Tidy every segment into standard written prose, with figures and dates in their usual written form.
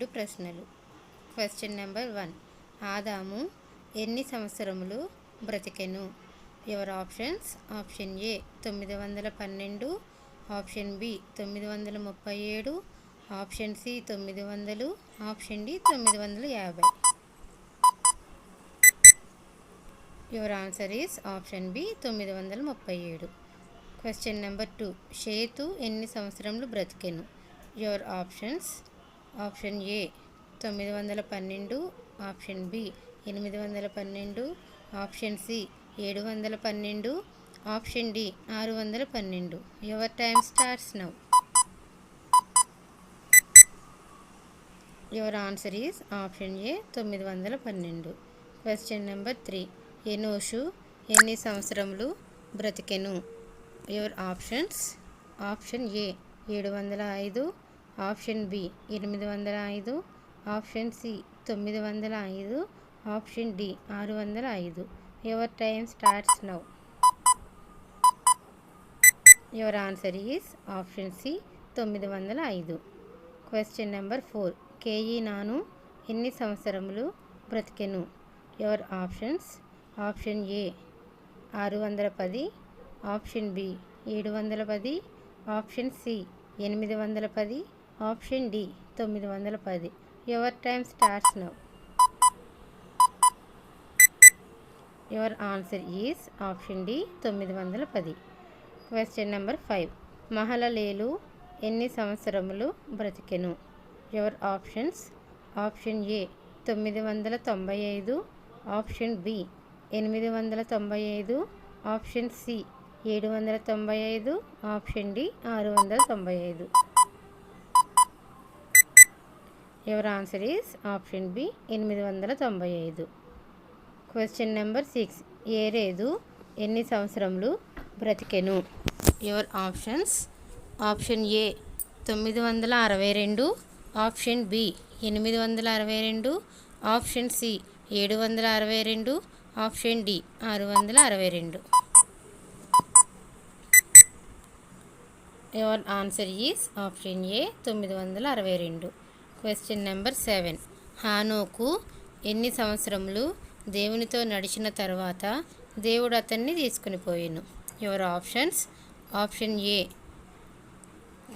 2 ప్రశ్నలు. Question number 1. ఆదాము ఎన్ని సంవత్సరములు బ్రతికెను? Your options: option A 912, option B 937, option C 900, option D 950. Your answer is option B 937. Question number 2. షేతు ఎన్ని సంవత్సరములు బ్రతికెను? Your options: option A 912, option B 812, option C 712, option D 612. Your time starts now. Your answer is option A 912. Question number 3. ఎనోషు ఎన్ని సంవత్సరములు బ్రతికెను? Your options: option A 705, option B 805, option C 905, option D 605. Your time starts now. Your answer is option C 905. Question number 4. కేయినాను ఎన్ని సంవత్సరములు బ్రతికెను? Your options: option A 610, option B 710, option C 810, option D 910. Your time starts now. Your answer is option D 910. Question number 5. మహలలేలు ఎన్ని సంవత్సరములు బ్రతికెను? Your options: option A 995, option B 895, option C 795, option D 695. Your answer is option B 895. Question number 6. ఏరేదు ఎన్ని సంవత్సరములు బ్రతికెను? Your options: option A 962, option B 862, option C 762, option D 662. Your answer is option A 962. Question number 7. హానోకు ఎన్ని సంవత్సరములు దేవునితో నడిచిన తర్వాత దేవుడు అతన్ని తీసుకుని పోయెను? Your options: option A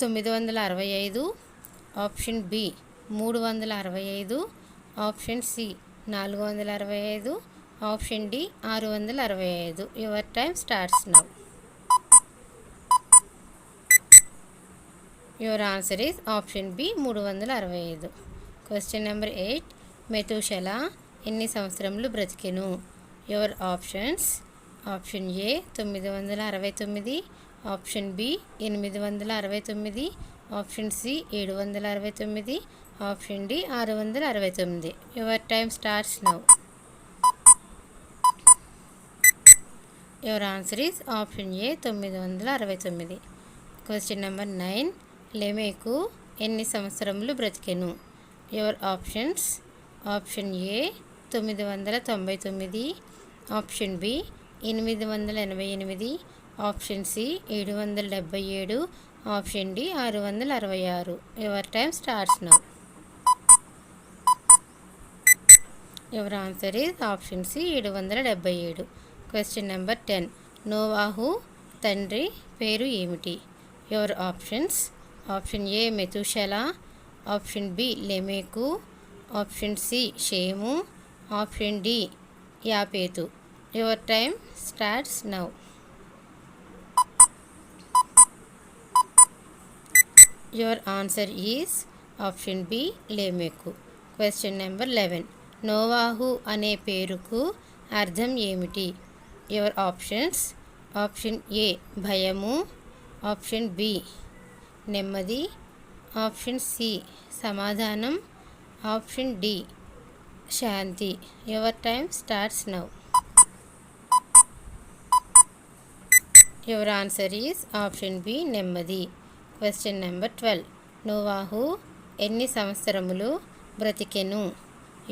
965, option B 365, option C 465, option D 665. Your time starts now. Your answer is option B 365. Question number 8. మెతూషల ఎన్ని సంవత్సరములు బ్రతికెను? Your options: option A 969, option B 869, option C 769, option D 669. Your time starts now. Your answer is option A 969. Question number 9. లెమెకు ఎన్ని సంవత్సరములు బ్రతికెను? Your options: option A 999, option B 888, option C 777, option D 666. Your time starts now. Your answer is option C 777. Question number 10. నోవాహు తండ్రి పేరు ఏమిటి? Your options: option A మెతూషల, option B లెమెకు, ఆప్షన్ సి షేము, ఆప్షన్ డి యాపేతు. Your time starts now. Your answer is option B లెమెకు. Question number 11. నోవాహు అనే పేరుకు అర్థం ఏమిటి? యువర్ ఆప్షన్స్: ఆప్షన్ ఏ భయము, ఆప్షన్ బి నెమ్మది, ఆప్షన్ సి సమాధానం, ఆప్షన్ డి శాంతి. Your time starts now. Your answer is option B నెమ్మది. Question number 12. నోవాహు ఎన్ని సంవత్సరములు బ్రతికెను?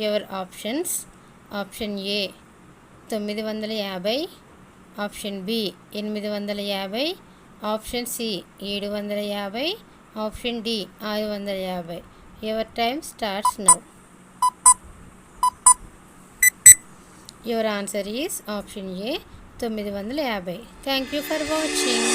Your options: option A 950, option B 850, option C 750, option D 650. Your time starts now. Your answer is option A 950. Thank you for watching.